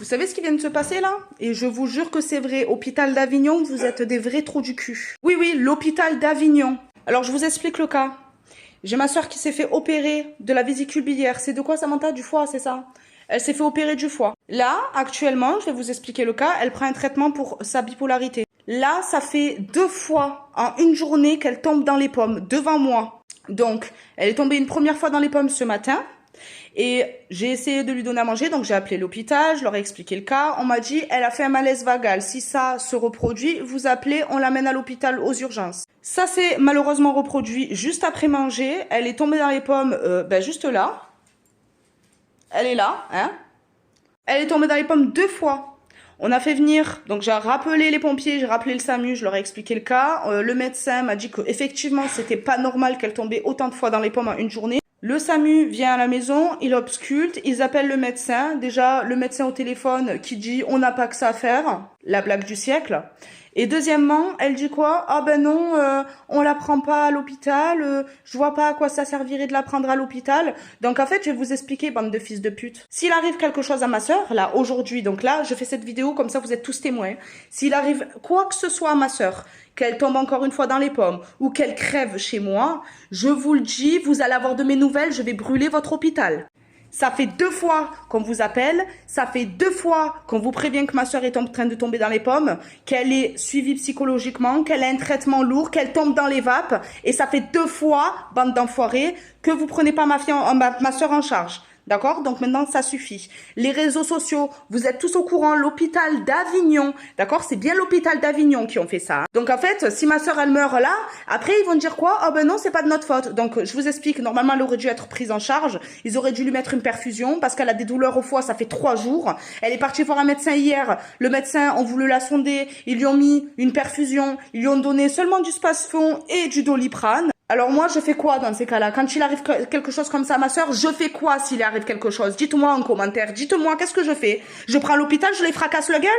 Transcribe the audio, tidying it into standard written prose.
Vous savez ce qui vient de se passer là? Et je vous jure que c'est vrai. Hôpital d'Avignon, vous êtes des vrais trous du cul. Oui, oui, l'hôpital d'Avignon. Alors, je vous explique le cas. J'ai ma soeur qui s'est fait opérer de la vésicule biliaire. C'est de quoi, Samantha? Du foie, c'est ça? Elle s'est fait opérer du foie. Là, actuellement, je vais vous expliquer le cas. Elle prend un traitement pour sa bipolarité. Là, ça fait 2 fois en une journée qu'elle tombe dans les pommes, devant moi. Donc, elle est tombée une première fois dans les pommes ce matin. Et j'ai essayé de lui donner à manger, donc j'ai appelé l'hôpital, je leur ai expliqué le cas. On m'a dit, elle a fait un malaise vagal. Si ça se reproduit, vous appelez, on l'amène à l'hôpital aux urgences. Ça s'est malheureusement reproduit juste après manger. Elle est tombée dans les pommes, juste là. Elle est là, hein. Elle est tombée dans les pommes 2 fois. On a fait venir, donc j'ai rappelé les pompiers, j'ai rappelé le SAMU, je leur ai expliqué le cas. Le médecin m'a dit qu'effectivement, c'était pas normal qu'elle tombait autant de fois dans les pommes en une journée. Le SAMU vient à la maison, il obsculte, ils appellent le médecin. Déjà, le médecin au téléphone qui dit « on n'a pas que ça à faire », la blague du siècle. Et deuxièmement, elle dit quoi? Ah ben non, on la prend pas à l'hôpital, je vois pas à quoi ça servirait de la prendre à l'hôpital. Donc en fait, je vais vous expliquer, bande de fils de pute. S'il arrive quelque chose à ma sœur, là, aujourd'hui, donc là, je fais cette vidéo, comme ça vous êtes tous témoins. S'il arrive quoi que ce soit à ma sœur, qu'elle tombe encore une fois dans les pommes, ou qu'elle crève chez moi, je vous le dis, vous allez avoir de mes nouvelles, je vais brûler votre hôpital. Ça fait 2 fois qu'on vous appelle, ça fait 2 fois qu'on vous prévient que ma soeur est en train de tomber dans les pommes, qu'elle est suivie psychologiquement, qu'elle a un traitement lourd, qu'elle tombe dans les vapes, et ça fait 2 fois, bande d'enfoirés, que vous prenez pas ma soeur en charge. D'accord? Donc maintenant, ça suffit. Les réseaux sociaux, vous êtes tous au courant, l'hôpital d'Avignon, d'accord? C'est bien l'hôpital d'Avignon qui ont fait ça. Donc en fait, si ma soeur, elle meurt là, après, ils vont dire quoi? Ah ben non, c'est pas de notre faute. Donc je vous explique, normalement, elle aurait dû être prise en charge. Ils auraient dû lui mettre une perfusion parce qu'elle a des douleurs au foie, ça fait 3 jours. Elle est partie voir un médecin hier. Le médecin, on voulu la sonder. Ils lui ont mis une perfusion. Ils lui ont donné seulement du Spasfon et du Doliprane. Alors moi, je fais quoi dans ces cas-là? Quand il arrive quelque chose comme ça à ma soeur, je fais quoi s'il arrive quelque chose? Dites-moi en commentaire, dites-moi qu'est-ce que je fais? Je prends l'hôpital, je les fracasse la gueule?